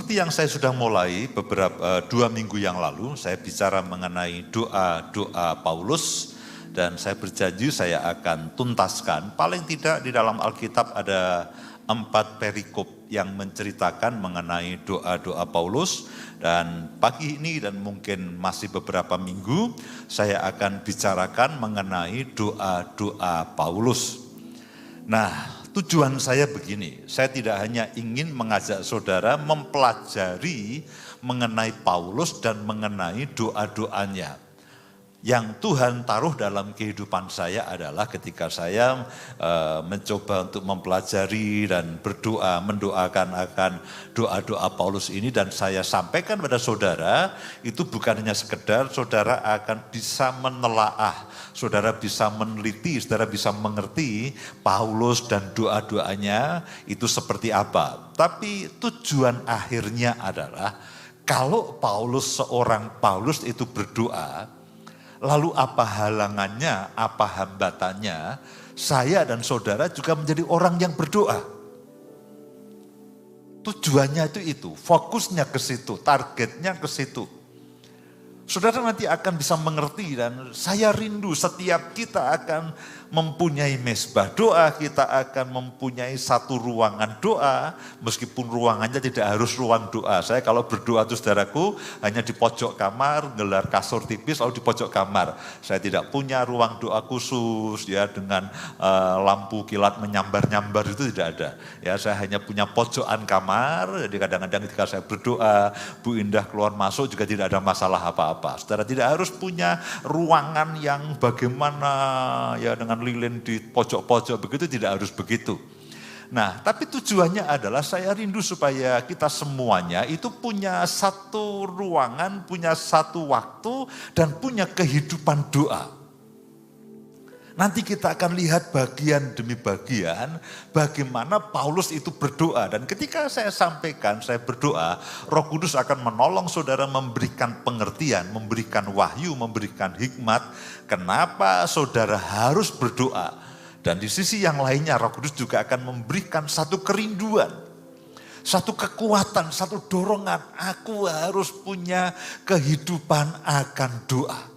seperti yang saya sudah mulai beberapa 2 minggu yang lalu, saya bicara mengenai doa-doa Paulus dan saya berjanji saya akan tuntaskan. Paling tidak di dalam Alkitab ada 4 perikop yang menceritakan mengenai doa-doa Paulus, dan pagi ini dan mungkin masih beberapa minggu saya akan bicarakan mengenai doa-doa Paulus. Nah, tujuan saya begini, saya tidak hanya ingin mengajak saudara mempelajari mengenai Paulus dan mengenai doa-doanya. Yang Tuhan taruh dalam kehidupan saya adalah ketika saya mencoba untuk mempelajari dan berdoa, mendoakan akan doa-doa Paulus ini, dan saya sampaikan pada saudara, itu bukan hanya sekedar saudara akan bisa menelaah, saudara bisa meneliti, saudara bisa mengerti Paulus dan doa-doanya itu seperti apa. Tapi tujuan akhirnya adalah kalau seorang Paulus itu berdoa, lalu apa halangannya, apa hambatannya, saya dan saudara juga menjadi orang yang berdoa. Tujuannya itu, fokusnya ke situ, targetnya ke situ. Saudara nanti akan bisa mengerti, dan saya rindu setiap kita akan mempunyai mezbah doa, kita akan mempunyai satu ruangan doa, meskipun ruangannya tidak harus ruang doa. Saya kalau berdoa itu saudaraku hanya di pojok kamar, gelar kasur tipis lalu di pojok kamar. Saya tidak punya ruang doa khusus ya dengan lampu kilat menyambar-nyambar, itu tidak ada. Ya, saya hanya punya pojokan kamar, jadi kadang-kadang ketika saya berdoa, Bu Indah keluar masuk juga tidak ada masalah apa-apa. Saudara tidak harus punya ruangan yang bagaimana ya dengan lilin di pojok-pojok, begitu tidak harus begitu. Nah, tapi tujuannya adalah saya rindu supaya kita semuanya itu punya satu ruangan, punya satu waktu, dan punya kehidupan doa. Nanti kita akan lihat bagian demi bagian bagaimana Paulus itu berdoa. Dan ketika saya sampaikan, saya berdoa, Roh Kudus akan menolong saudara memberikan pengertian, memberikan wahyu, memberikan hikmat. Kenapa saudara harus berdoa. Dan di sisi yang lainnya Roh Kudus juga akan memberikan satu kerinduan, satu kekuatan, satu dorongan. Aku harus punya kehidupan akan doa.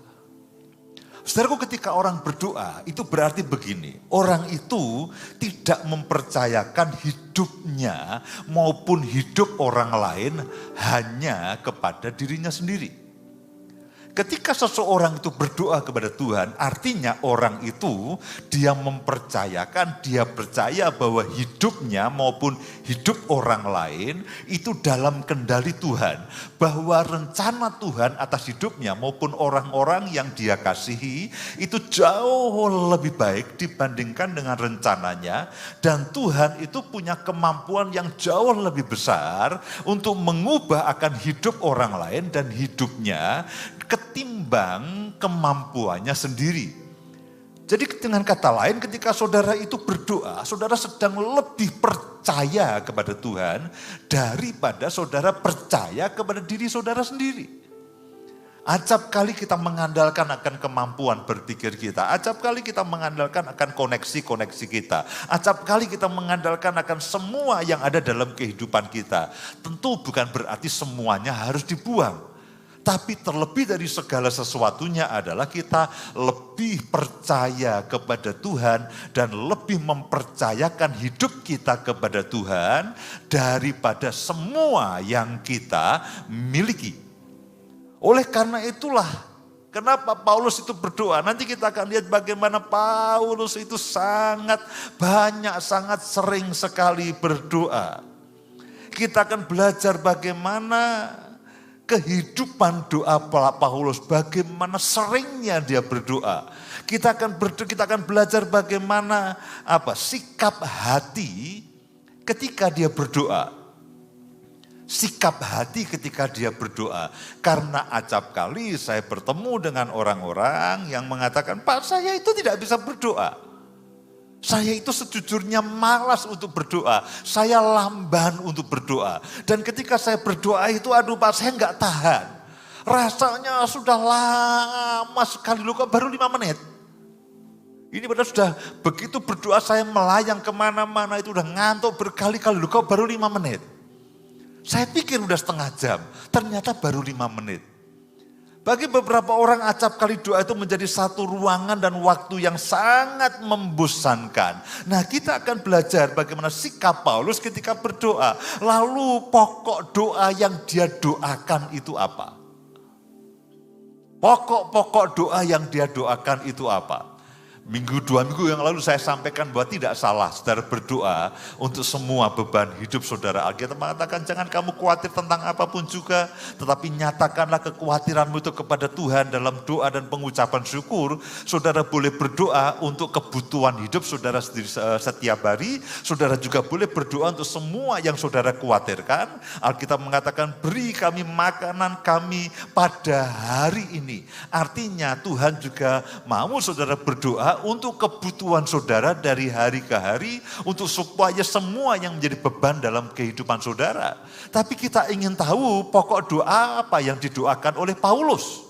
Saudaraku, ketika orang berdoa itu berarti begini, orang itu tidak mempercayakan hidupnya maupun hidup orang lain hanya kepada dirinya sendiri. Ketika seseorang itu berdoa kepada Tuhan, artinya orang itu dia mempercayakan, dia percaya bahwa hidupnya maupun hidup orang lain itu dalam kendali Tuhan. Bahwa rencana Tuhan atas hidupnya maupun orang-orang yang dia kasihi itu jauh lebih baik dibandingkan dengan rencananya. Dan Tuhan itu punya kemampuan yang jauh lebih besar untuk mengubah akan hidup orang lain dan hidupnya ketimbang kemampuannya sendiri. Jadi dengan kata lain, ketika saudara itu berdoa, saudara sedang lebih percaya kepada Tuhan daripada saudara percaya kepada diri saudara sendiri. Acap kali kita mengandalkan akan kemampuan berpikir kita. Acap kali kita mengandalkan akan koneksi-koneksi kita. Acap kali kita mengandalkan akan semua yang ada dalam kehidupan kita. Tentu bukan berarti semuanya harus dibuang. Tapi terlebih dari segala sesuatunya adalah kita lebih percaya kepada Tuhan dan lebih mempercayakan hidup kita kepada Tuhan daripada semua yang kita miliki. Oleh karena itulah kenapa Paulus itu berdoa. Nanti kita akan lihat bagaimana Paulus itu sangat banyak, sangat sering sekali berdoa. Kita akan belajar bagaimana kehidupan doa Paulus, bagaimana seringnya dia berdoa. Kita akan belajar bagaimana sikap hati ketika dia berdoa. Sikap hati ketika dia berdoa. Karena acap kali saya bertemu dengan orang-orang yang mengatakan, "Pak, saya itu tidak bisa berdoa. Saya itu sejujurnya malas untuk berdoa. Saya lamban untuk berdoa. Dan ketika saya berdoa itu, aduh Pak, saya enggak tahan. Rasanya sudah lama sekali, loh kok baru 5 menit. Ini padahal sudah begitu berdoa saya melayang kemana-mana, itu udah ngantuk berkali-kali, loh kok baru 5 menit. Saya pikir udah setengah jam, ternyata baru 5 menit. Bagi beberapa orang acap kali doa itu menjadi satu ruangan dan waktu yang sangat membosankan. Nah, kita akan belajar bagaimana sikap Paulus ketika berdoa. Lalu pokok doa yang dia doakan itu apa? Pokok-pokok doa yang dia doakan itu apa? 2 minggu yang lalu saya sampaikan bahwa tidak salah saudara berdoa untuk semua beban hidup saudara. Alkitab mengatakan jangan kamu khawatir tentang apapun juga, tetapi nyatakanlah kekhawatiranmu itu kepada Tuhan dalam doa dan pengucapan syukur. Saudara boleh berdoa untuk kebutuhan hidup saudara setiap hari. Saudara juga boleh berdoa untuk semua yang saudara khawatirkan. Alkitab mengatakan beri kami makanan kami pada hari ini. Artinya Tuhan juga mau saudara berdoa untuk kebutuhan saudara dari hari ke hari, untuk supaya semua yang menjadi beban dalam kehidupan saudara. Tapi kita ingin tahu pokok doa apa yang didoakan oleh Paulus.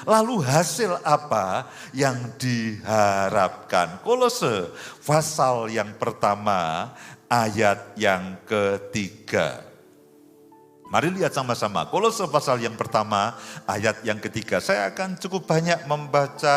Lalu hasil apa yang diharapkan? Kolose pasal yang pertama ayat yang ketiga. Mari lihat sama-sama, Kolose pasal yang pertama, ayat yang ketiga. Saya akan cukup banyak membaca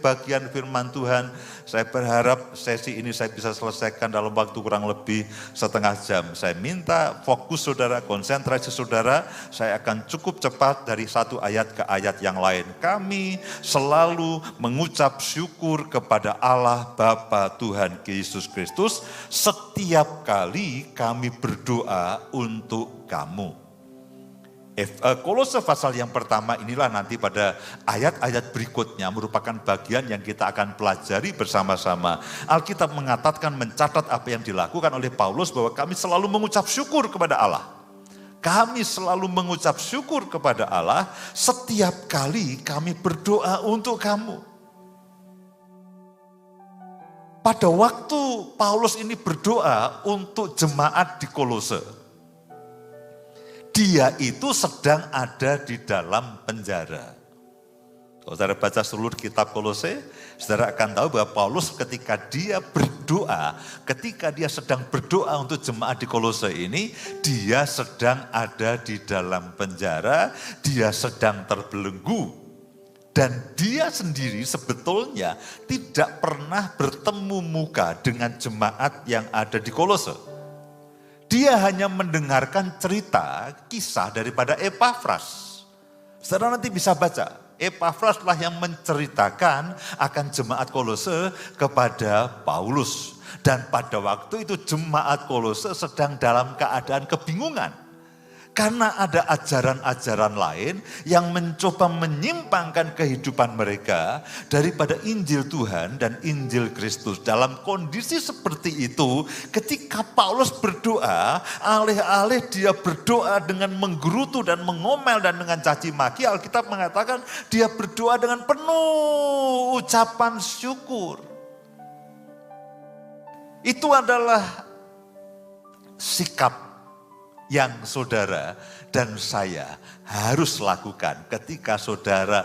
bagian firman Tuhan. Saya berharap sesi ini saya bisa selesaikan dalam waktu kurang lebih setengah jam. Saya minta fokus saudara, konsentrasi saudara. Saya akan cukup cepat dari satu ayat ke ayat yang lain. Kami selalu mengucap syukur kepada Allah Bapa Tuhan Yesus Kristus setiap kali kami berdoa untuk kamu. Kolose pasal yang pertama inilah nanti pada ayat-ayat berikutnya merupakan bagian yang kita akan pelajari bersama-sama. Alkitab mengatakan, mencatat apa yang dilakukan oleh Paulus bahwa kami selalu mengucap syukur kepada Allah. Kami selalu mengucap syukur kepada Allah setiap kali kami berdoa untuk kamu. Pada waktu Paulus ini berdoa untuk jemaat di Kolose, dia itu sedang ada di dalam penjara. Kalau saudara baca seluruh kitab Kolose, saudara akan tahu bahwa Paulus ketika dia berdoa, ketika dia sedang berdoa untuk jemaat di Kolose ini, dia sedang ada di dalam penjara, dia sedang terbelenggu. Dan dia sendiri sebetulnya tidak pernah bertemu muka dengan jemaat yang ada di Kolose. Dia hanya mendengarkan cerita, kisah daripada Epafras. Saudara nanti bisa baca, Epafras lah yang menceritakan akan jemaat Kolose kepada Paulus. Dan pada waktu itu jemaat Kolose sedang dalam keadaan kebingungan. Karena ada ajaran-ajaran lain yang mencoba menyimpangkan kehidupan mereka daripada Injil Tuhan dan Injil Kristus. Dalam kondisi seperti itu, ketika Paulus berdoa, alih-alih dia berdoa dengan menggerutu dan mengomel dan dengan caci maki, Alkitab mengatakan dia berdoa dengan penuh ucapan syukur. Itu adalah sikap yang saudara dan saya harus lakukan ketika saudara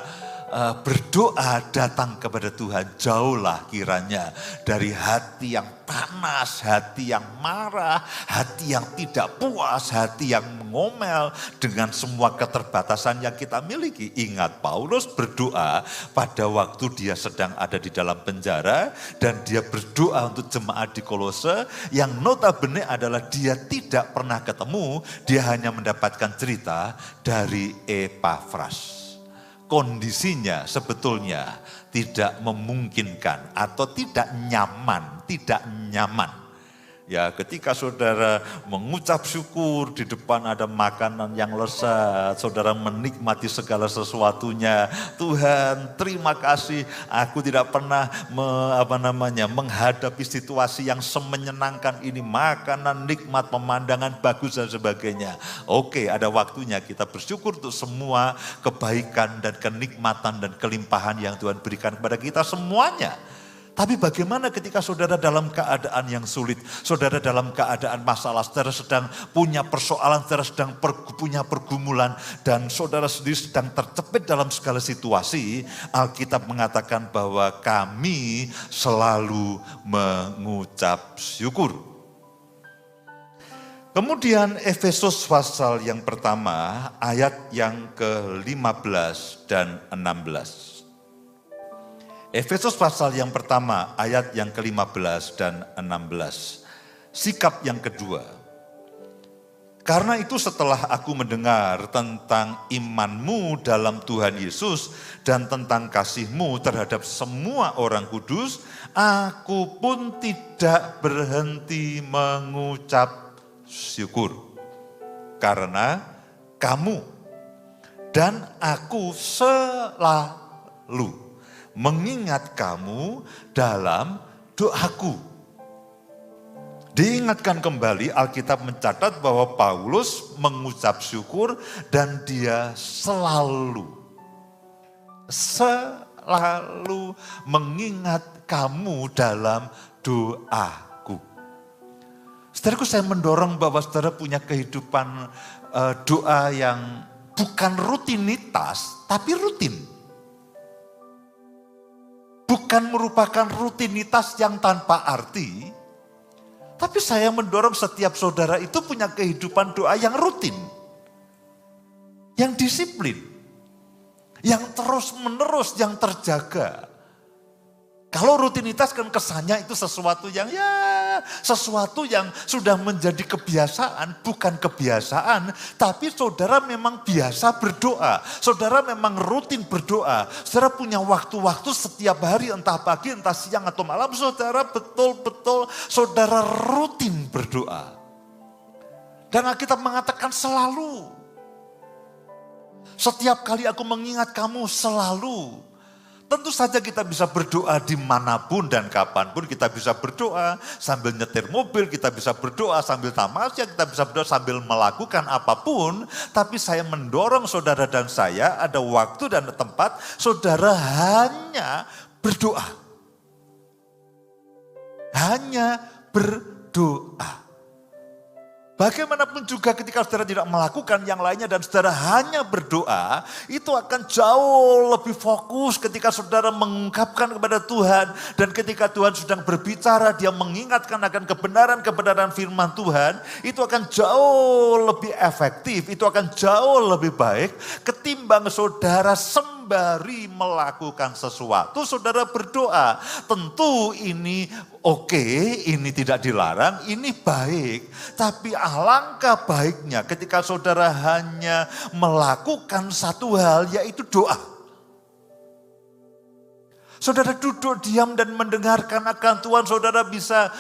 berdoa datang kepada Tuhan. Jauhlah kiranya dari hati yang panas, hati yang marah, hati yang tidak puas, hati yang mengomel dengan semua keterbatasan yang kita miliki. Ingat, Paulus berdoa pada waktu dia sedang ada di dalam penjara dan dia berdoa untuk jemaat di Kolose yang notabene adalah dia tidak pernah ketemu, dia hanya mendapatkan cerita dari Epafras. Kondisinya sebetulnya tidak memungkinkan atau tidak nyaman. Ya, ketika saudara mengucap syukur, di depan ada makanan yang lezat, saudara menikmati segala sesuatunya. Tuhan, terima kasih, aku tidak pernah menghadapi situasi yang semenyenangkan ini, makanan nikmat, pemandangan bagus dan sebagainya. Oke, ada waktunya kita bersyukur untuk semua kebaikan dan kenikmatan dan kelimpahan yang Tuhan berikan kepada kita semuanya. Tapi bagaimana ketika saudara dalam keadaan yang sulit, saudara dalam keadaan masalah, saudara sedang punya persoalan, saudara sedang punya pergumulan, dan saudara sendiri sedang terjepit dalam segala situasi. Alkitab mengatakan bahwa kami selalu mengucap syukur. Kemudian Efesus pasal yang pertama ayat yang ke-15 dan 16. Efesus pasal yang pertama ayat yang ke-15 dan 16. Sikap yang kedua. Karena itu setelah aku mendengar tentang imanmu dalam Tuhan Yesus dan tentang kasihmu terhadap semua orang kudus, aku pun tidak berhenti mengucap syukur. Karena kamu dan aku selalu mengingat kamu dalam doaku. Diingatkan kembali, Alkitab mencatat bahwa Paulus mengucap syukur dan dia selalu mengingat kamu dalam doaku. Saudaraku, saya mendorong bahwa saudara punya kehidupan doa yang bukan rutinitas, tapi rutin. Bukan merupakan rutinitas yang tanpa arti, tapi saya mendorong setiap saudara itu punya kehidupan doa yang rutin. Yang disiplin. Yang terus menerus, yang terjaga. Kalau rutinitas kan kesannya itu sesuatu yang sesuatu yang sudah menjadi kebiasaan, bukan kebiasaan, tapi saudara memang biasa berdoa. Saudara memang rutin berdoa. Saudara punya waktu-waktu setiap hari, entah pagi, entah siang atau malam, saudara betul-betul saudara rutin berdoa. Dan Alkitab mengatakan selalu. Setiap kali aku mengingat kamu selalu. Tentu saja kita bisa berdoa dimanapun dan kapanpun. Kita bisa berdoa sambil nyetir mobil, kita bisa berdoa sambil tamasya, kita bisa berdoa sambil melakukan apapun. Tapi saya mendorong saudara dan saya ada waktu dan tempat saudara hanya berdoa. Hanya berdoa. Bagaimanapun juga ketika saudara tidak melakukan yang lainnya dan saudara hanya berdoa, itu akan jauh lebih fokus ketika saudara mengungkapkan kepada Tuhan. Dan ketika Tuhan sedang berbicara, dia mengingatkan akan kebenaran-kebenaran firman Tuhan, itu akan jauh lebih efektif, itu akan jauh lebih baik ketimbang saudara sembari melakukan sesuatu, saudara berdoa. Tentu ini oke, ini tidak dilarang, ini baik. Tapi alangkah baiknya ketika saudara hanya melakukan satu hal, yaitu doa. Saudara duduk diam dan mendengarkan akan Tuhan, saudara bisa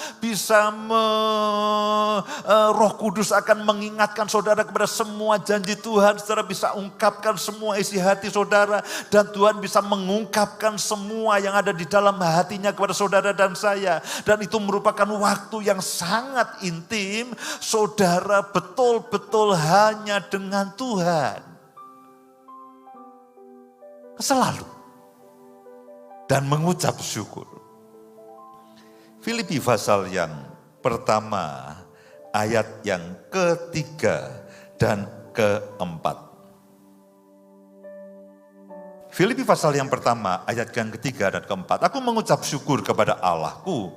Roh Kudus akan mengingatkan saudara kepada semua janji Tuhan. Saudara bisa ungkapkan semua isi hati saudara, dan Tuhan bisa mengungkapkan semua yang ada di dalam hatinya kepada saudara dan saya. Dan itu merupakan waktu yang sangat intim, saudara betul-betul hanya dengan Tuhan. Selalu. Dan mengucap syukur. Filipi pasal yang pertama, ayat yang ketiga dan keempat. Filipi pasal yang pertama, ayat yang ketiga dan keempat. Aku mengucap syukur kepada Allahku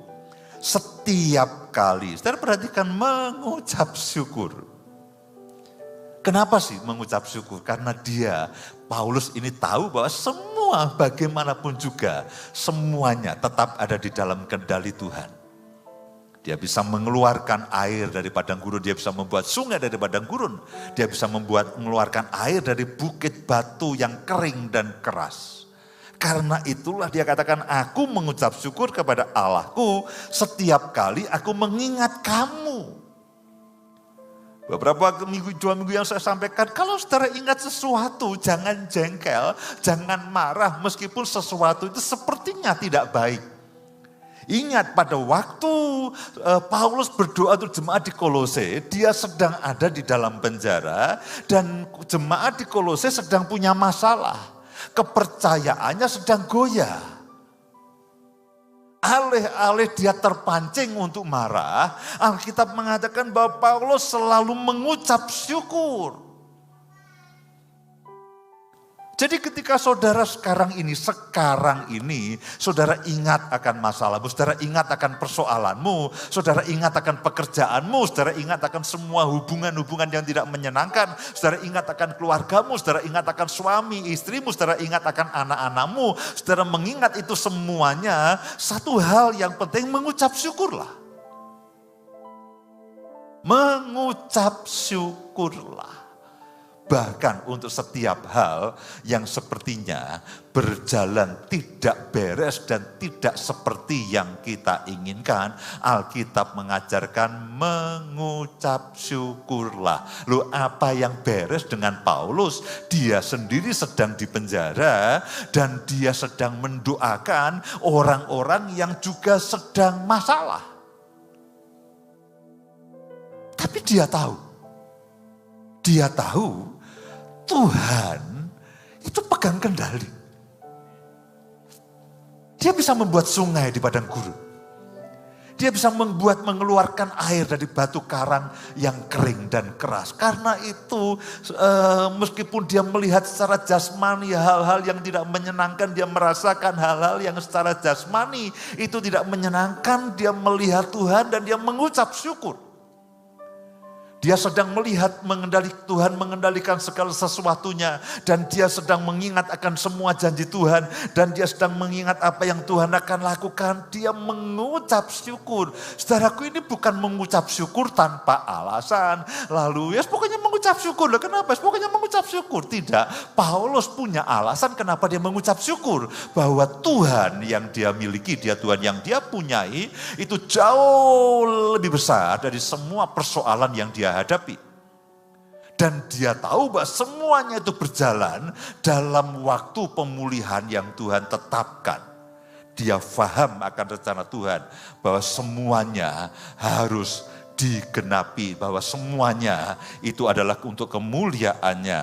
setiap kali. Saudara perhatikan, mengucap syukur. Kenapa sih mengucap syukur? Karena Paulus ini tahu bahwa semua bagaimanapun juga, semuanya tetap ada di dalam kendali Tuhan. Dia bisa mengeluarkan air dari padang gurun, dia bisa membuat sungai dari padang gurun. Dia bisa mengeluarkan air dari bukit batu yang kering dan keras. Karena itulah dia katakan, aku mengucap syukur kepada Allahku setiap kali aku mengingat kamu. Beberapa dua minggu yang saya sampaikan, kalau saudara ingat sesuatu, jangan jengkel, jangan marah meskipun sesuatu itu sepertinya tidak baik. Ingat pada waktu Paulus berdoa untuk jemaat di Kolose, dia sedang ada di dalam penjara dan jemaat di Kolose sedang punya masalah. Kepercayaannya sedang goyah. Alih-alih dia terpancing untuk marah, Alkitab mengatakan bahwa Paulus selalu mengucap syukur. Jadi ketika saudara sekarang ini, saudara ingat akan masalahmu, saudara ingat akan persoalanmu, saudara ingat akan pekerjaanmu, saudara ingat akan semua hubungan-hubungan yang tidak menyenangkan, saudara ingat akan keluargamu, saudara ingat akan suami, istrimu, saudara ingat akan anak-anakmu, saudara mengingat itu semuanya, satu hal yang penting mengucap syukurlah. Mengucap syukurlah. Bahkan untuk setiap hal yang sepertinya berjalan tidak beres dan tidak seperti yang kita inginkan, Alkitab mengajarkan mengucap syukurlah. Loh, apa yang beres dengan Paulus? Dia sendiri sedang dipenjara dan dia sedang mendoakan orang-orang yang juga sedang masalah. Tapi dia tahu Tuhan itu pegang kendali. Dia bisa membuat sungai di padang gurun. Dia bisa mengeluarkan air dari batu karang yang kering dan keras. Karena itu meskipun dia melihat secara jasmani hal-hal yang tidak menyenangkan, dia merasakan hal-hal yang secara jasmani itu tidak menyenangkan, dia melihat Tuhan dan dia mengucap syukur. Dia sedang melihat Tuhan mengendalikan segala sesuatunya. Dan dia sedang mengingat akan semua janji Tuhan. Dan dia sedang mengingat apa yang Tuhan akan lakukan. Dia mengucap syukur. Saudaraku, ini bukan mengucap syukur tanpa alasan. Lalu pokoknya mengucap syukur. Loh, kenapa? Pokoknya mengucap syukur. Tidak. Paulus punya alasan kenapa dia mengucap syukur. Bahwa Tuhan yang dia miliki, Tuhan yang dia punyai, itu jauh lebih besar dari semua persoalan yang dia hadapi. Dan dia tahu bahwa semuanya itu berjalan dalam waktu pemulihan yang Tuhan tetapkan. Dia paham akan rencana Tuhan bahwa semuanya harus digenapi, bahwa semuanya itu adalah untuk kemuliaannya.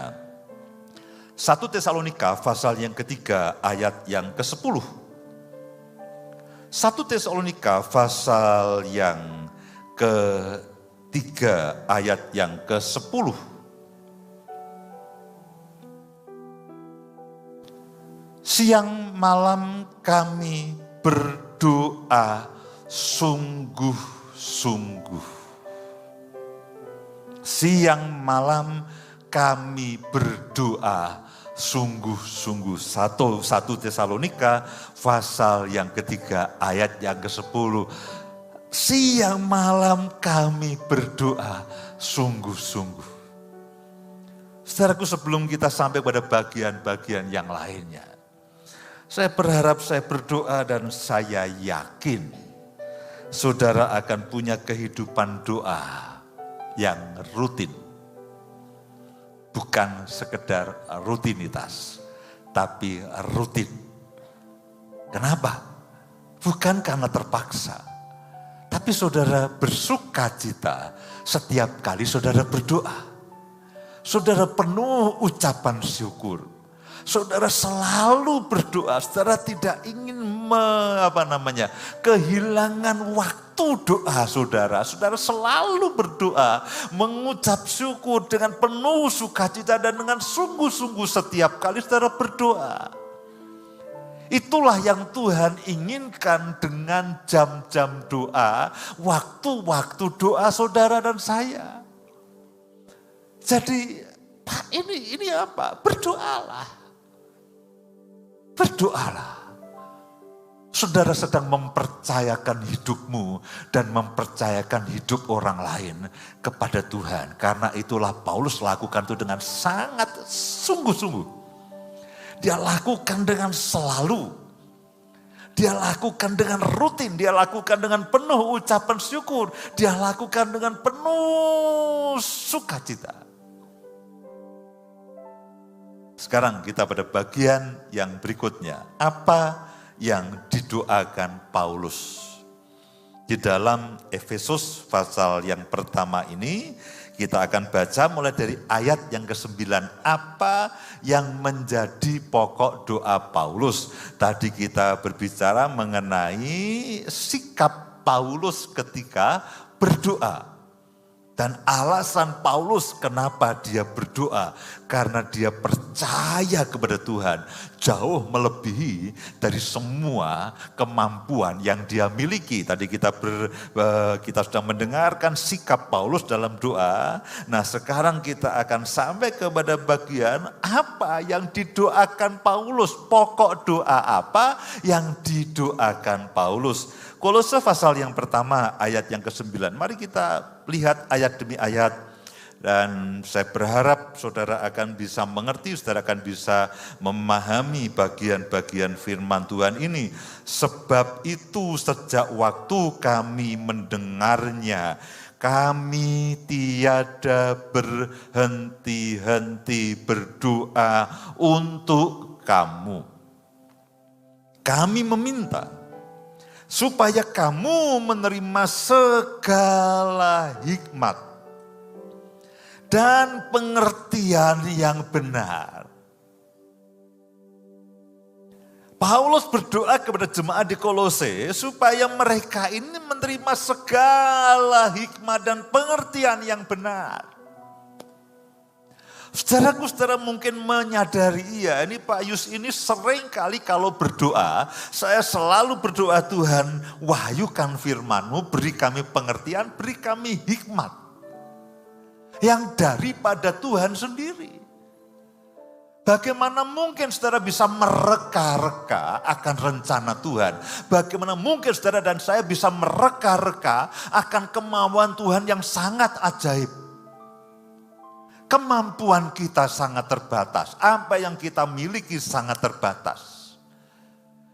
1 Tesalonika pasal yang ketiga ayat yang ke-10. 1 Tesalonika pasal yang ke-3 ayat yang ke-10. Siang malam kami berdoa sungguh-sungguh. Siang malam kami berdoa sungguh-sungguh. 1 Tesalonika pasal yang ketiga ayat yang ke-10. Siang malam kami berdoa sungguh-sungguh. Saudaraku, sebelum kita sampai pada bagian-bagian yang lainnya, saya berharap, saya berdoa dan saya yakin saudara akan punya kehidupan doa yang rutin. Bukan sekedar rutinitas, tapi rutin. Kenapa? Bukan karena terpaksa. Tapi saudara bersukacita setiap kali saudara berdoa. Saudara penuh ucapan syukur. Saudara selalu berdoa. Saudara tidak ingin kehilangan waktu doa saudara. Saudara selalu berdoa, mengucap syukur dengan penuh sukacita dan dengan sungguh-sungguh setiap kali saudara berdoa. Itulah yang Tuhan inginkan dengan jam-jam doa, waktu-waktu doa saudara dan saya. Jadi, Pak, ini apa? Berdoalah. Berdoalah. Saudara sedang mempercayakan hidupmu dan mempercayakan hidup orang lain kepada Tuhan. Karena itulah Paulus lakukan itu dengan sangat sungguh-sungguh. Dia lakukan dengan selalu. Dia lakukan dengan rutin. Dia lakukan dengan penuh ucapan syukur. Dia lakukan dengan penuh sukacita. Sekarang kita pada bagian yang berikutnya. Apa yang didoakan Paulus? Di dalam Efesus pasal yang pertama ini, kita akan baca mulai dari ayat yang ke-9. Apa yang menjadi pokok doa Paulus? Tadi kita berbicara mengenai sikap Paulus ketika berdoa. Dan alasan Paulus kenapa dia berdoa, karena dia percaya kepada Tuhan jauh melebihi dari semua kemampuan yang dia miliki. Tadi kita sudah mendengarkan sikap Paulus dalam doa. Nah, sekarang kita akan sampai kepada bagian apa yang didoakan Paulus. Pokok doa apa yang didoakan Paulus. Kolose pasal yang pertama ayat yang ke-9. Mari kita lihat ayat demi ayat. Dan saya berharap saudara akan bisa mengerti, saudara akan bisa memahami bagian-bagian firman Tuhan ini. Sebab itu sejak waktu kami mendengarnya, kami tiada berhenti-henti berdoa untuk kamu. Kami meminta supaya kamu menerima segala hikmat dan pengertian yang benar. Paulus berdoa kepada jemaat di Kolose supaya mereka ini menerima segala hikmat dan pengertian yang benar. Saudara mungkin menyadari ini Pak Yus ini sering kali kalau berdoa, saya selalu berdoa, Tuhan wahyukan firman-Mu, beri kami pengertian, beri kami hikmat. Yang daripada Tuhan sendiri. Bagaimana mungkin saudara bisa mereka-reka akan rencana Tuhan? Bagaimana mungkin saudara dan saya bisa mereka-reka akan kemauan Tuhan yang sangat ajaib? Kemampuan kita sangat terbatas. Apa yang kita miliki sangat terbatas.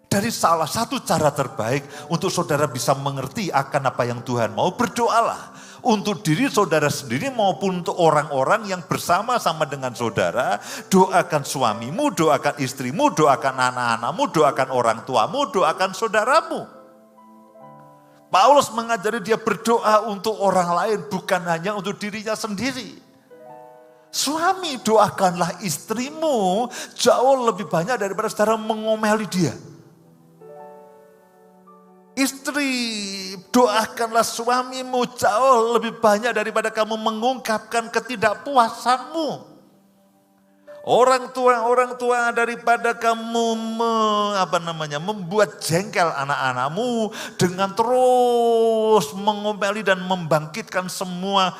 Dari salah satu cara terbaik untuk saudara bisa mengerti akan apa yang Tuhan mau, berdoalah. Untuk diri saudara sendiri maupun untuk orang-orang yang bersama-sama dengan saudara. Doakan suamimu, doakan istrimu, doakan anak-anakmu, doakan orang tuamu, doakan saudaramu. Paulus mengajari dia berdoa untuk orang lain, bukan hanya untuk dirinya sendiri. Suami, doakanlah istrimu jauh lebih banyak daripada saudara mengomeli dia. Istri, doakanlah suamimu jauh lebih banyak daripada kamu mengungkapkan ketidakpuasanmu. Orang tua daripada kamu membuat jengkel anak-anakmu dengan terus mengomeli dan membangkitkan semua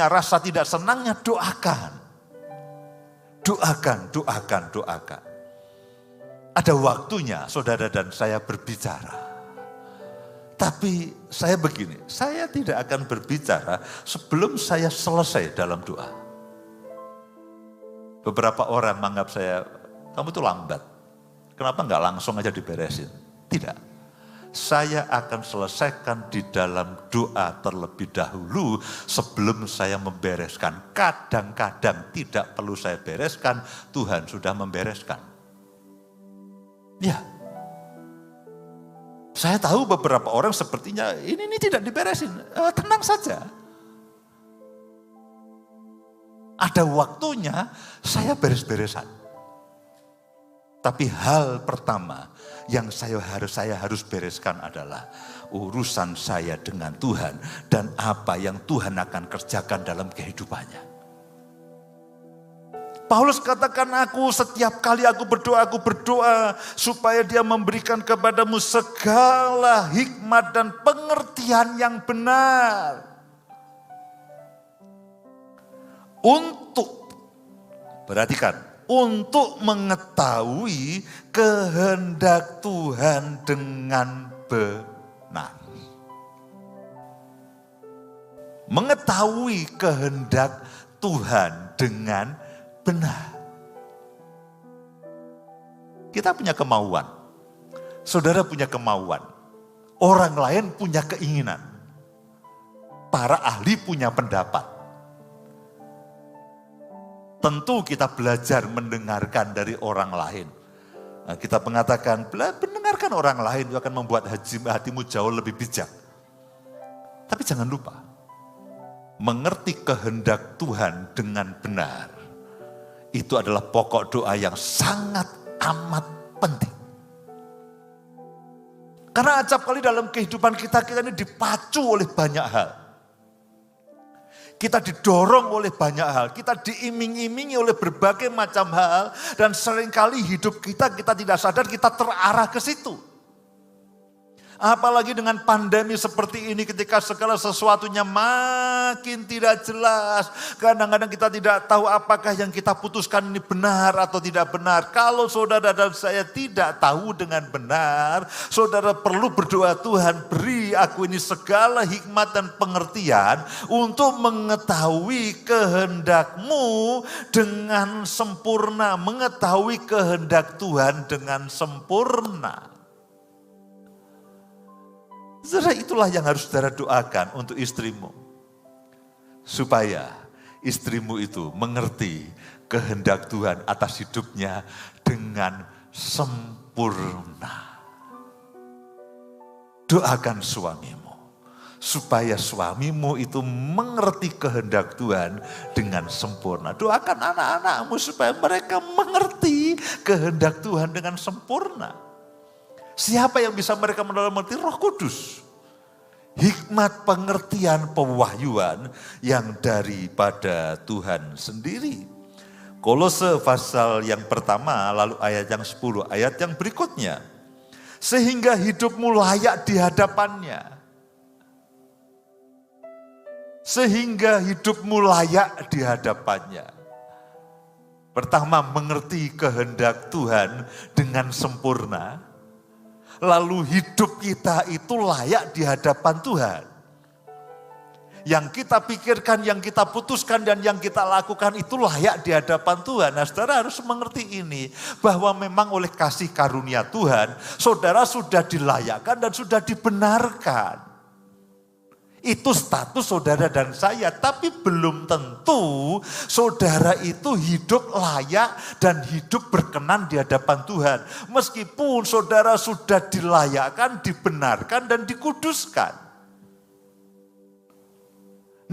rasa tidak senangnya. Doakan. Ada waktunya saudara dan saya berbicara. Tapi saya begini, saya tidak akan berbicara sebelum saya selesai dalam doa. Beberapa orang menganggap saya, kamu itu lambat. Kenapa enggak langsung aja diberesin? Tidak. Saya akan selesaikan di dalam doa terlebih dahulu sebelum saya membereskan. Kadang-kadang tidak perlu saya bereskan, Tuhan sudah membereskan. Ya. Saya tahu beberapa orang sepertinya ini tidak diberesin. Tenang saja. Ada waktunya saya beres-beresan. Tapi hal pertama yang saya harus bereskan adalah urusan saya dengan Tuhan dan apa yang Tuhan akan kerjakan dalam kehidupannya. Paulus katakan, setiap kali aku berdoa supaya dia memberikan kepadamu segala hikmat dan pengertian yang benar. Untuk mengetahui kehendak Tuhan dengan benar. Mengetahui kehendak Tuhan dengan benar. Kita punya kemauan. Saudara punya kemauan. Orang lain punya keinginan. Para ahli punya pendapat. Tentu kita belajar mendengarkan dari orang lain. Nah, kita mengatakan, mendengarkan orang lain itu akan membuat hatimu jauh lebih bijak. Tapi jangan lupa, mengerti kehendak Tuhan dengan benar. Itu adalah pokok doa yang sangat amat penting. Karena acap kali dalam kehidupan kita ini dipacu oleh banyak hal. Kita didorong oleh banyak hal, kita diiming-imingi oleh berbagai macam hal, dan seringkali hidup kita tidak sadar kita terarah ke situ. Apalagi dengan pandemi seperti ini ketika segala sesuatunya makin tidak jelas. Kadang-kadang kita tidak tahu apakah yang kita putuskan ini benar atau tidak benar. Kalau saudara dan saya tidak tahu dengan benar, saudara perlu berdoa, Tuhan beri aku ini segala hikmat dan pengertian untuk mengetahui kehendak-Mu dengan sempurna. Mengetahui kehendak Tuhan dengan sempurna. Saudara, itulah yang harus saudara doakan untuk istrimu. Supaya istrimu itu mengerti kehendak Tuhan atas hidupnya dengan sempurna. Doakan suamimu. Supaya suamimu itu mengerti kehendak Tuhan dengan sempurna. Doakan anak-anakmu supaya mereka mengerti kehendak Tuhan dengan sempurna. Siapa yang bisa mereka mengerti? Roh Kudus. Hikmat pengertian pewahyuan yang daripada Tuhan sendiri. Kolose pasal yang pertama, lalu ayat yang 10, ayat yang berikutnya. Sehingga hidupmu layak di hadapannya. Sehingga hidupmu layak di hadapannya. Pertama, mengerti kehendak Tuhan dengan sempurna. Lalu hidup kita itu layak di hadapan Tuhan. Yang kita pikirkan, yang kita putuskan, dan yang kita lakukan itu layak di hadapan Tuhan. Nah, saudara harus mengerti ini, bahwa memang oleh kasih karunia Tuhan, saudara sudah dilayakkan dan sudah dibenarkan. Itu status saudara dan saya, tapi belum tentu saudara itu hidup layak dan hidup berkenan di hadapan Tuhan. Meskipun saudara sudah dilayakkan, dibenarkan, dan dikuduskan.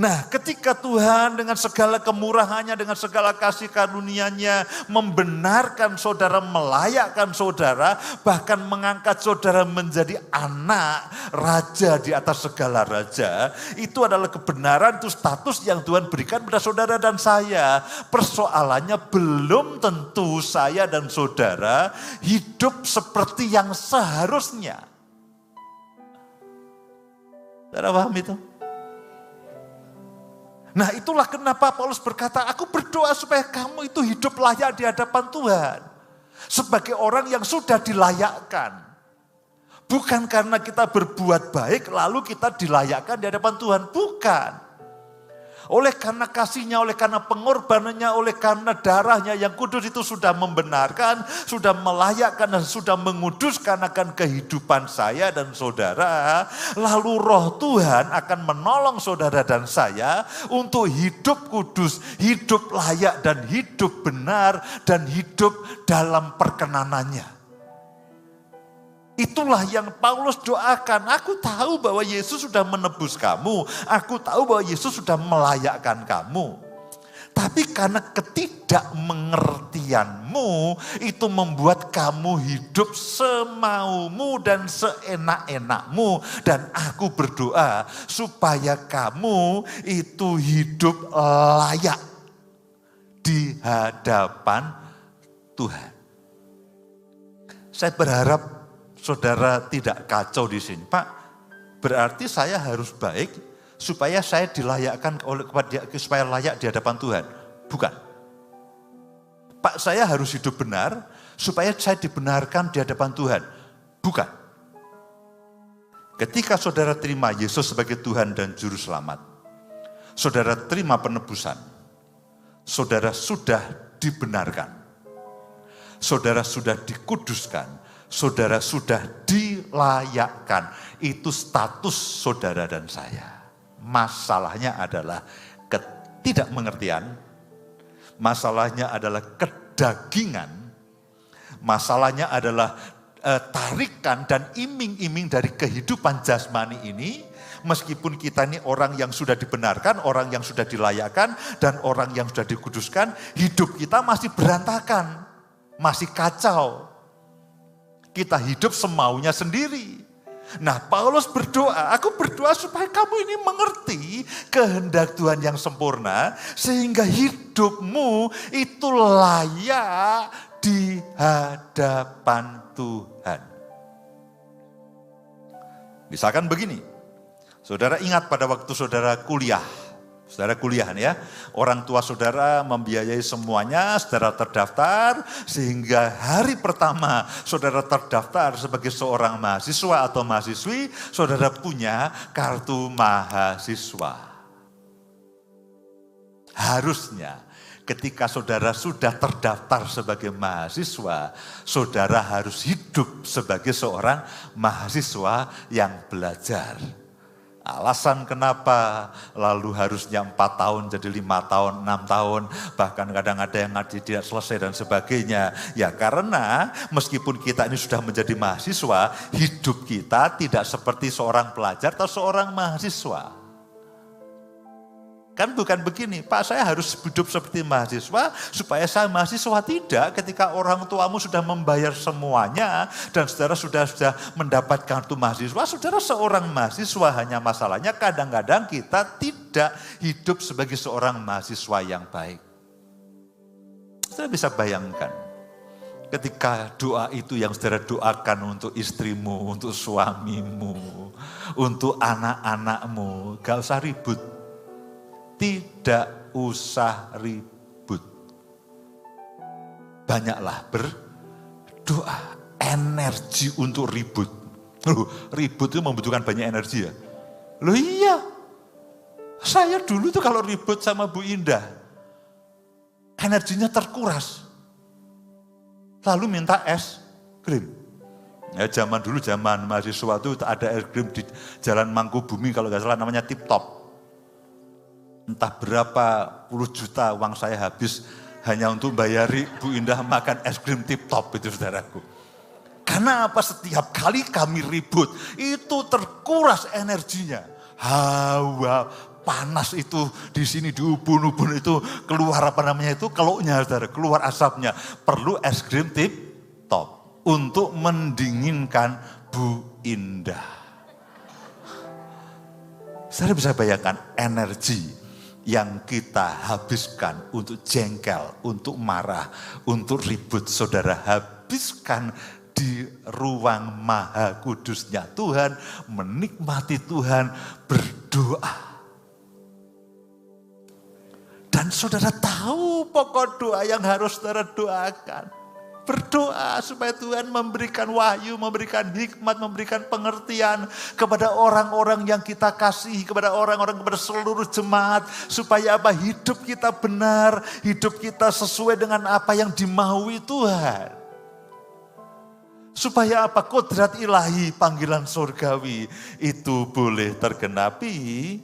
Nah, ketika Tuhan dengan segala kemurahannya, dengan segala kasih karunia-Nya membenarkan saudara, melayakkan saudara, bahkan mengangkat saudara menjadi anak raja di atas segala raja, itu adalah kebenaran, itu status yang Tuhan berikan pada saudara dan saya. Persoalannya belum tentu saya dan saudara hidup seperti yang seharusnya. Saudara paham itu? Nah, itulah kenapa Paulus berkata, aku berdoa supaya kamu itu hidup layak di hadapan Tuhan. Sebagai orang yang sudah dilayakkan. Bukan karena kita berbuat baik lalu kita dilayakkan di hadapan Tuhan. Bukan. Oleh karena kasih-Nya, oleh karena pengorbanannya, oleh karena darah-Nya yang kudus itu sudah membenarkan, sudah melayakkan, dan sudah menguduskan akan kehidupan saya dan saudara. Lalu roh Tuhan akan menolong saudara dan saya untuk hidup kudus, hidup layak, dan hidup benar, dan hidup dalam perkenanannya. Itulah yang Paulus doakan. Aku tahu bahwa Yesus sudah menebus kamu. Aku tahu bahwa Yesus sudah melayakkan kamu. Tapi karena ketidakmengertianmu itu membuat kamu hidup semaumu dan seenak-enakmu. Dan aku berdoa supaya kamu itu hidup layak di hadapan Tuhan. Saya berharap saudara tidak kacau di sini. Pak, berarti saya harus baik supaya saya dilayakkan supaya layak di hadapan Tuhan. Bukan. Pak, saya harus hidup benar supaya saya dibenarkan di hadapan Tuhan. Bukan. Ketika saudara terima Yesus sebagai Tuhan dan Juru Selamat, saudara terima penebusan, saudara sudah dibenarkan, saudara sudah dikuduskan, saudara sudah dilayakkan. Itu status saudara dan saya. Masalahnya adalah ketidakmengertian. Masalahnya adalah kedagingan. Masalahnya adalah tarikan dan iming-iming dari kehidupan jasmani ini. Meskipun kita ini orang yang sudah dibenarkan, orang yang sudah dilayakkan, dan orang yang sudah dikuduskan, hidup kita masih berantakan, masih kacau. Kita hidup semaunya sendiri. Nah, Paulus berdoa, aku berdoa supaya kamu ini mengerti kehendak Tuhan yang sempurna, sehingga hidupmu itu layak di hadapan Tuhan. Misalkan begini, saudara ingat pada waktu saudara kuliah ya, orang tua saudara membiayai semuanya, saudara terdaftar, sehingga hari pertama saudara terdaftar sebagai seorang mahasiswa atau mahasiswi, saudara punya kartu mahasiswa. Harusnya ketika saudara sudah terdaftar sebagai mahasiswa, saudara harus hidup sebagai seorang mahasiswa yang belajar. Alasan kenapa lalu harusnya 4 tahun jadi 5 tahun, 6 tahun, bahkan kadang ada yang ngaji tidak selesai dan sebagainya. Ya karena meskipun kita ini sudah menjadi mahasiswa, hidup kita tidak seperti seorang pelajar atau seorang mahasiswa. Kan bukan begini, Pak saya harus hidup seperti mahasiswa supaya saya mahasiswa. Tidak, ketika orang tuamu sudah membayar semuanya dan saudara sudah mendapat kartu mahasiswa, saudara seorang mahasiswa. Hanya masalahnya kadang-kadang kita tidak hidup sebagai seorang mahasiswa yang baik. Saudara bisa bayangkan ketika doa itu yang saudara doakan untuk istrimu, untuk suamimu, untuk anak-anakmu, gak usah ribut. Tidak usah ribut. Banyaklah berdoa. Energi untuk ribut. Ribut itu membutuhkan banyak energi ya. Loh iya. Saya dulu tuh kalau ribut sama Bu Indah, energinya terkuras. Lalu minta es krim. Ya zaman dulu, zaman mahasiswa itu ada es krim di Jalan Mangkubumi kalau gak salah namanya Tip Top. Entah berapa puluh juta uang saya habis hanya untuk bayari Bu Indah makan es krim Tip Top itu saudaraku. Karena apa? Setiap kali kami ribut itu terkuras energinya. Hawa panas itu di sini di ubun-ubun itu keluar apa namanya itu keluknya saudara, keluar asapnya. Perlu es krim Tip Top untuk mendinginkan Bu Indah. Saya bisa bayangkan energi yang kita habiskan untuk jengkel, untuk marah, untuk ribut, saudara habiskan di ruang maha kudusnya Tuhan, menikmati Tuhan, berdoa. Dan saudara tahu pokok doa yang harus saudara doakan. Berdoa supaya Tuhan memberikan wahyu, memberikan hikmat, memberikan pengertian kepada orang-orang yang kita kasihi, kepada orang-orang, kepada seluruh jemaat. Supaya apa? Hidup kita benar, hidup kita sesuai dengan apa yang dimaui Tuhan. Supaya apa? Kodrat ilahi, panggilan surgawi itu boleh tergenapi.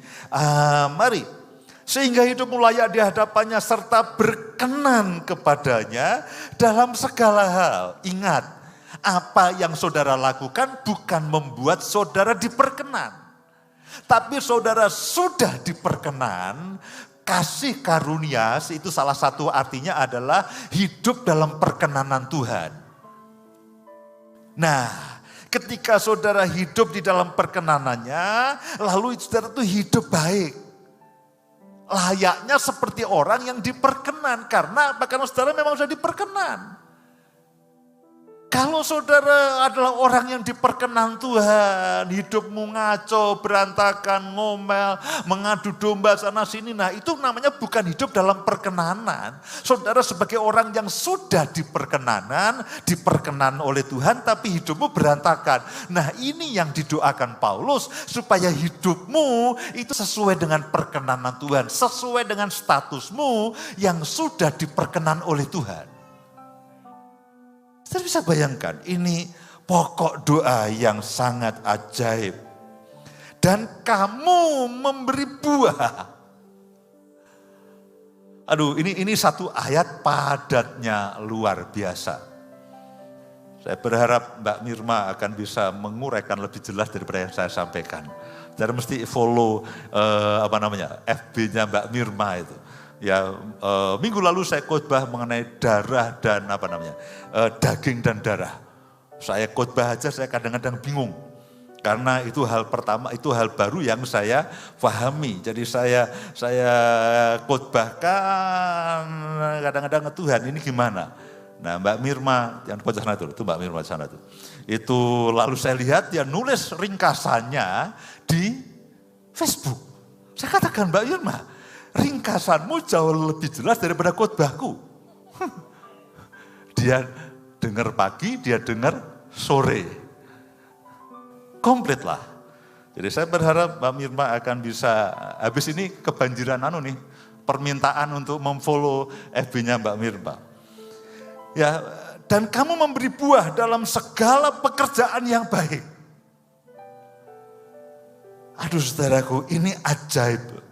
Mari. Sehingga hidupmu layak di hadapannya serta berkenan kepadanya dalam segala hal. Ingat, apa yang saudara lakukan bukan membuat saudara diperkenan. Tapi saudara sudah diperkenan, kasih karunia itu salah satu artinya adalah hidup dalam perkenanan Tuhan. Nah, ketika saudara hidup di dalam perkenanannya, lalu saudara itu hidup baik. Layaknya seperti orang yang diperkenan. Karena apa? Karena saudara memang sudah diperkenan. Kalau saudara adalah orang yang diperkenan Tuhan, hidupmu ngaco, berantakan, ngomel, mengadu domba sana sini, nah itu namanya bukan hidup dalam perkenanan. Saudara sebagai orang yang sudah diperkenan oleh Tuhan, tapi hidupmu berantakan. Nah ini yang didoakan Paulus, supaya hidupmu itu sesuai dengan perkenanan Tuhan, sesuai dengan statusmu yang sudah diperkenan oleh Tuhan. Saya bisa bayangkan ini pokok doa yang sangat ajaib. Dan kamu memberi buah. Aduh ini satu ayat padatnya luar biasa. Saya berharap Mbak Mirma akan bisa menguraikan lebih jelas daripada yang saya sampaikan. Jadi mesti follow FB-nya Mbak Mirma itu. Ya minggu lalu saya khotbah mengenai darah dan daging dan darah. Saya khotbah aja saya kadang-kadang bingung. Karena itu hal pertama, itu hal baru yang saya pahami. Jadi saya khotbahkan kadang-kadang Tuhan ini gimana. Nah Mbak Mirma yang di sana itu Mbak Mirma di sana tuh. Itu lalu saya lihat dia nulis ringkasannya di Facebook. Saya katakan Mbak Mirma, ringkasanmu jauh lebih jelas daripada khotbahku. Dia dengar pagi, dia dengar sore. Komplit lah. Jadi saya berharap Mbak Mirma akan bisa, habis ini kebanjiran permintaan untuk memfollow FB-nya Mbak Mirma. Ya, dan kamu memberi buah dalam segala pekerjaan yang baik. Aduh saudaraku, ini ajaib.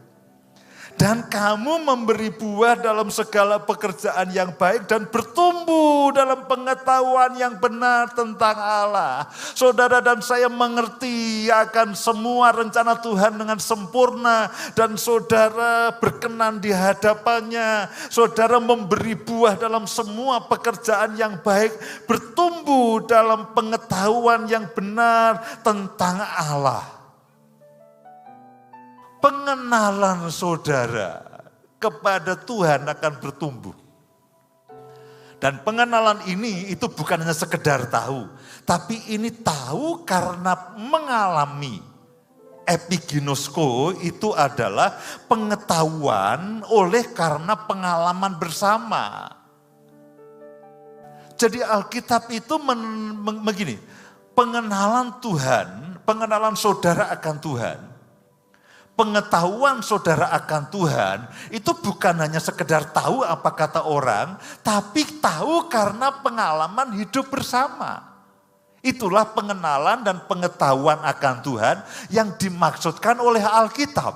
Dan kamu memberi buah dalam segala pekerjaan yang baik dan bertumbuh dalam pengetahuan yang benar tentang Allah. Saudara dan saya mengerti akan semua rencana Tuhan dengan sempurna dan saudara berkenan di hadapannya. Saudara memberi buah dalam semua pekerjaan yang baik, bertumbuh dalam pengetahuan yang benar tentang Allah. Pengenalan saudara kepada Tuhan akan bertumbuh. Dan pengenalan ini itu bukan hanya sekedar tahu. Tapi ini tahu karena mengalami. Epiginosko itu adalah pengetahuan oleh karena pengalaman bersama. Jadi Alkitab itu begini, pengenalan Tuhan, pengenalan saudara akan Tuhan. Pengetahuan saudara akan Tuhan itu bukan hanya sekedar tahu apa kata orang, tapi tahu karena pengalaman hidup bersama. Itulah pengenalan dan pengetahuan akan Tuhan yang dimaksudkan oleh Alkitab.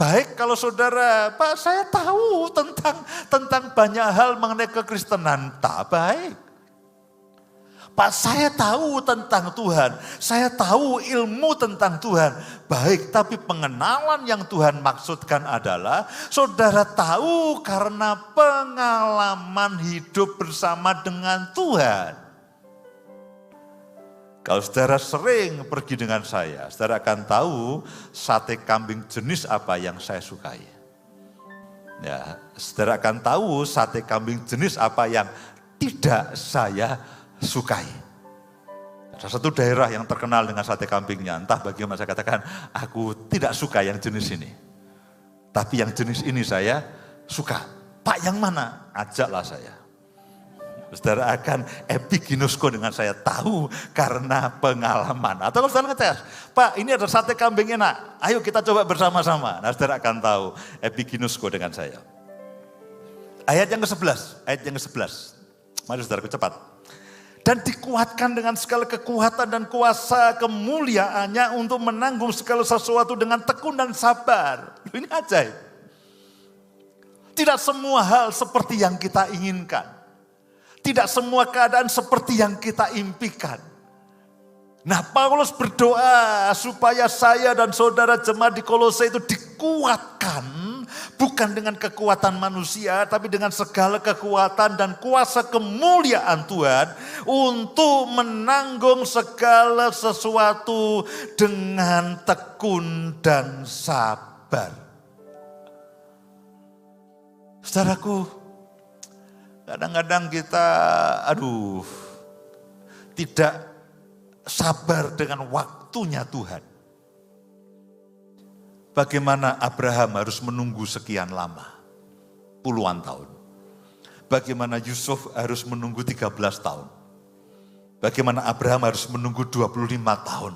Baik kalau saudara, Pak saya tahu tentang banyak hal mengenai kekristenan, tak baik. Pak saya tahu tentang Tuhan, saya tahu ilmu tentang Tuhan. Baik, tapi pengenalan yang Tuhan maksudkan adalah saudara tahu karena pengalaman hidup bersama dengan Tuhan. Kalau saudara sering pergi dengan saya, saudara akan tahu sate kambing jenis apa yang saya sukai. Ya, saudara akan tahu sate kambing jenis apa yang tidak saya sukai. Ada satu daerah yang terkenal dengan sate kambingnya. Entah bagaimana saya katakan, aku tidak suka yang jenis ini. Tapi yang jenis ini saya suka. Pak yang mana? Ajaklah saya. Saudara akan epiginosko dengan saya tahu karena pengalaman. Atau kalau saudara ngetes, Pak ini ada sate kambing enak. Ayo kita coba bersama-sama. Nah saudara akan tahu epiginosko dengan saya. Ayat yang ke-11. Mari saudaraku cepat. Dan dikuatkan dengan segala kekuatan dan kuasa kemuliaannya untuk menanggung segala sesuatu dengan tekun dan sabar. Ini ajaib. Tidak semua hal seperti yang kita inginkan. Tidak semua keadaan seperti yang kita impikan. Nah Paulus berdoa supaya saya dan saudara jemaat di Kolose itu dikuatkan. Bukan dengan kekuatan manusia, tapi dengan segala kekuatan dan kuasa kemuliaan Tuhan untuk menanggung segala sesuatu dengan tekun dan sabar. Saudaraku, kadang-kadang kita, tidak sabar dengan waktunya Tuhan. Bagaimana Abraham harus menunggu sekian lama, puluhan tahun. Bagaimana Yusuf harus menunggu 13 tahun. Bagaimana Abraham harus menunggu 25 tahun.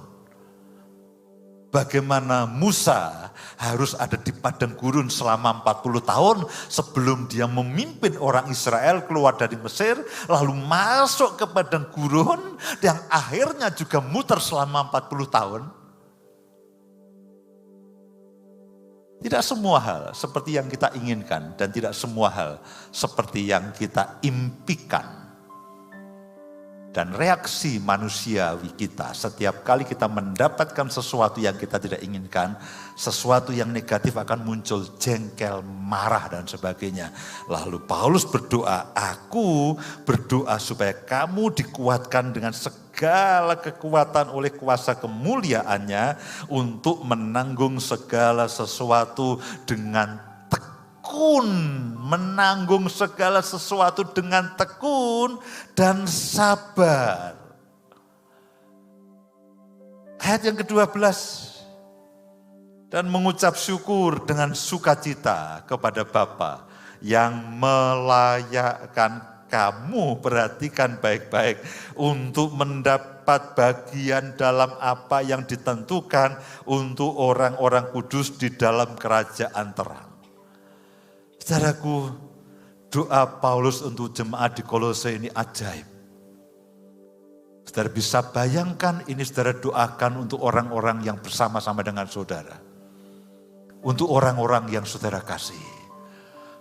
Bagaimana Musa harus ada di padang gurun selama 40 tahun sebelum dia memimpin orang Israel keluar dari Mesir, lalu masuk ke padang gurun yang akhirnya juga muter selama 40 tahun. Tidak semua hal seperti yang kita inginkan dan tidak semua hal seperti yang kita impikan. Dan reaksi manusiawi kita setiap kali kita mendapatkan sesuatu yang kita tidak inginkan, sesuatu yang negatif akan muncul jengkel, marah dan sebagainya. Lalu Paulus berdoa, aku berdoa supaya kamu dikuatkan dengan segala kekuatan oleh kuasa kemuliaannya untuk menanggung segala sesuatu dengan menanggung segala sesuatu dengan tekun dan sabar. Ayat yang ke-12, dan mengucap syukur dengan sukacita kepada Bapa yang melayakkan kamu, perhatikan baik-baik, untuk mendapat bagian dalam apa yang ditentukan untuk orang-orang kudus di dalam kerajaan terang. Saudaraku, doa Paulus untuk jemaat di Kolose ini ajaib. Saudara bisa bayangkan ini saudara doakan untuk orang-orang yang bersama-sama dengan saudara. Untuk orang-orang yang saudara kasih.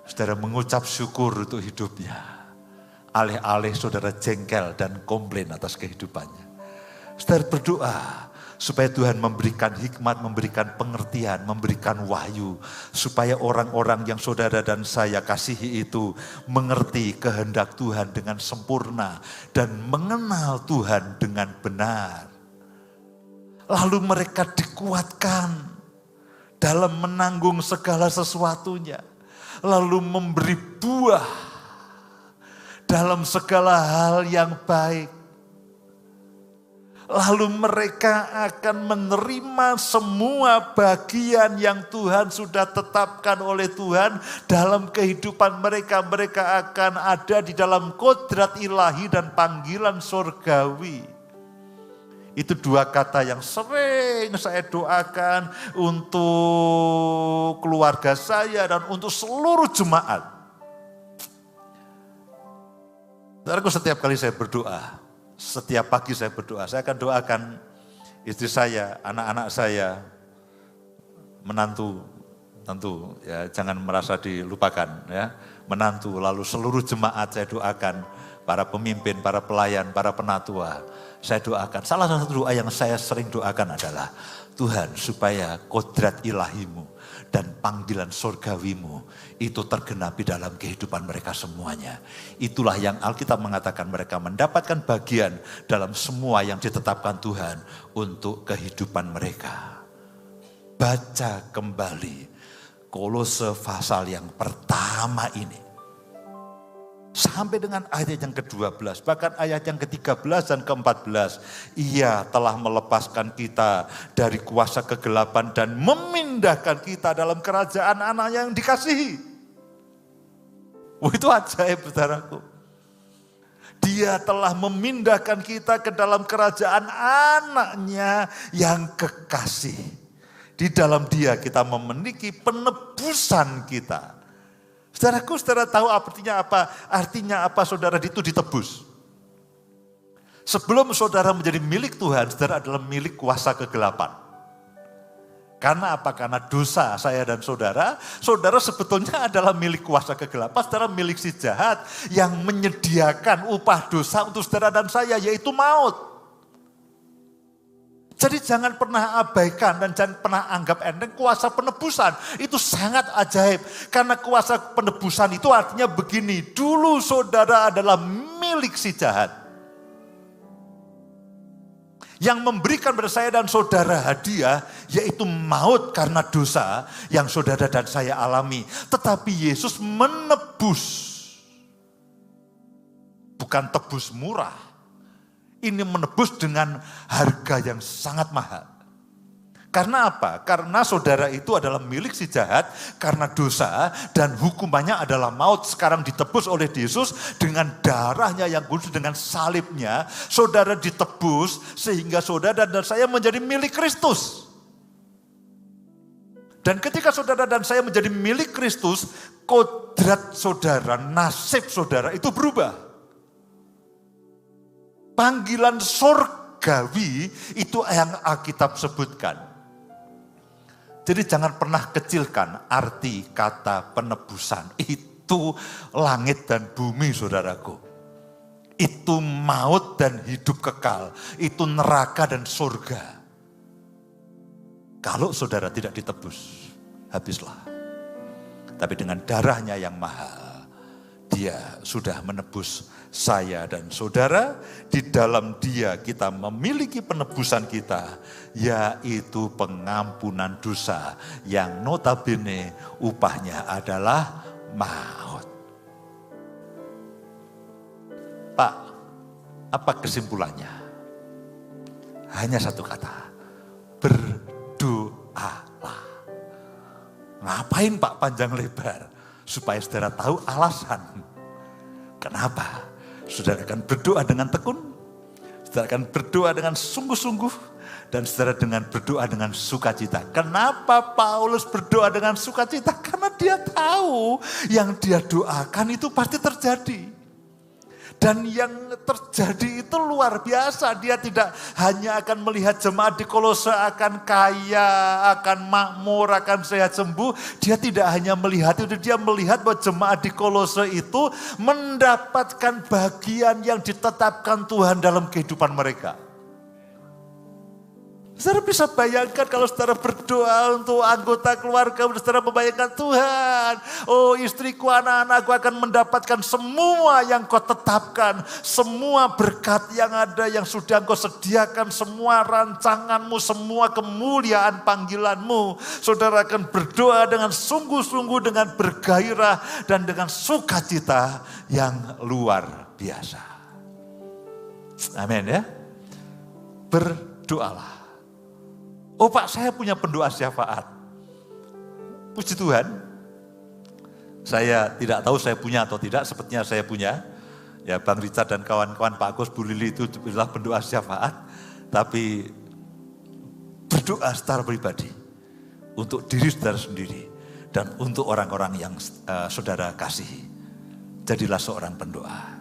Saudara mengucap syukur untuk hidupnya. Alih-alih saudara jengkel dan komplain atas kehidupannya. Saudara berdoa supaya Tuhan memberikan hikmat, memberikan pengertian, memberikan wahyu. Supaya orang-orang yang saudara dan saya kasihi itu mengerti kehendak Tuhan dengan sempurna. Dan mengenal Tuhan dengan benar. Lalu mereka dikuatkan dalam menanggung segala sesuatunya. Lalu memberi buah dalam segala hal yang baik. Lalu mereka akan menerima semua bagian yang Tuhan sudah tetapkan oleh Tuhan dalam kehidupan mereka. Mereka akan ada di dalam kodrat ilahi dan panggilan surgawi. Itu dua kata yang sering saya doakan untuk keluarga saya dan untuk seluruh jemaat. Saudaraku, setiap kali saya berdoa, setiap pagi saya berdoa, saya akan doakan istri saya, anak-anak saya, menantu, tentu ya jangan merasa dilupakan ya, menantu, lalu seluruh jemaat saya doakan, para pemimpin, para pelayan, para penatua, saya doakan. Salah satu doa yang saya sering doakan adalah, Tuhan supaya kodrat ilahimu dan panggilan surgawimu itu tergenapi dalam kehidupan mereka semuanya. Itulah yang Alkitab mengatakan mereka mendapatkan bagian dalam semua yang ditetapkan Tuhan untuk kehidupan mereka. Baca kembali Kolose pasal yang pertama ini. Sampai dengan ayat yang ke-12, bahkan ayat yang ke-13 dan ke-14. Ia telah melepaskan kita dari kuasa kegelapan dan memindahkan kita dalam kerajaan anak yang dikasihi. Itu ajaib, saudaraku. Dia telah memindahkan kita ke dalam kerajaan anaknya yang kekasih. Di dalam dia kita memiliki penebusan kita. Saudaraku, saudara tahu artinya apa? Artinya apa saudara itu ditebus? Sebelum saudara menjadi milik Tuhan, saudara adalah milik kuasa kegelapan. Karena apa? Karena dosa saya dan saudara, saudara sebetulnya adalah milik kuasa kegelapan, saudara milik si jahat yang menyediakan upah dosa untuk saudara dan saya, yaitu maut. Jadi jangan pernah abaikan dan jangan pernah anggap enteng kuasa penebusan. Itu sangat ajaib. Karena kuasa penebusan itu artinya begini. Dulu saudara adalah milik si jahat. Yang memberikan pada saya dan saudara hadiah yaitu maut karena dosa yang saudara dan saya alami. Tetapi Yesus menebus. Bukan tebus murah. Ini menebus dengan harga yang sangat mahal. Karena apa? Karena saudara itu adalah milik si jahat karena dosa dan hukumannya adalah maut. Sekarang ditebus oleh Yesus dengan darahnya yang kudus, dengan salibnya. Saudara ditebus sehingga saudara dan saya menjadi milik Kristus. Dan ketika saudara dan saya menjadi milik Kristus, kodrat saudara, nasib saudara itu berubah. Panggilan surgawi itu yang Alkitab sebutkan. Jadi jangan pernah kecilkan arti kata penebusan. Itu langit dan bumi, saudaraku. Itu maut dan hidup kekal. Itu neraka dan surga. Kalau saudara tidak ditebus, habislah. Tapi dengan darahnya yang mahal, Dia sudah menebus saya dan saudara. Di dalam Dia kita memiliki penebusan kita, yaitu pengampunan dosa yang notabene upahnya adalah maut. Pak, apa kesimpulannya? Hanya satu kata, berdoalah. Ngapain Pak panjang lebar? Supaya saudara tahu alasan. Kenapa? Saudara akan berdoa dengan tekun, saudara akan berdoa dengan sungguh-sungguh, dan saudara dengan berdoa dengan sukacita. Kenapa Paulus berdoa dengan sukacita? Karena dia tahu yang dia doakan itu pasti terjadi. Dan yang terjadi itu luar biasa. Dia tidak hanya akan melihat jemaat di Kolose akan kaya, akan makmur, akan sehat sembuh. Dia tidak hanya melihat itu, dia melihat bahwa jemaat di Kolose itu mendapatkan bagian yang ditetapkan Tuhan dalam kehidupan mereka. Saudara bisa bayangkan kalau saudara berdoa untuk anggota keluarga, saudara membayangkan Tuhan, oh istriku, anak-anakku akan mendapatkan semua yang kau tetapkan, semua berkat yang ada yang sudah kau sediakan, semua rancanganmu, semua kemuliaan panggilanmu. Saudara akan berdoa dengan sungguh-sungguh, dengan bergairah dan dengan sukacita yang luar biasa. Amin ya. Berdoalah. Oh Pak, saya punya pendoa syafaat. Puji Tuhan. Saya tidak tahu saya punya atau tidak, sepertinya saya punya. Ya Bang Richard dan kawan-kawan, Pak Agus, Bu Lili itu adalah pendoa syafaat. Tapi berdoa secara pribadi. Untuk diri saudara sendiri. Dan untuk orang-orang yang saudara kasihi. Jadilah seorang pendoa.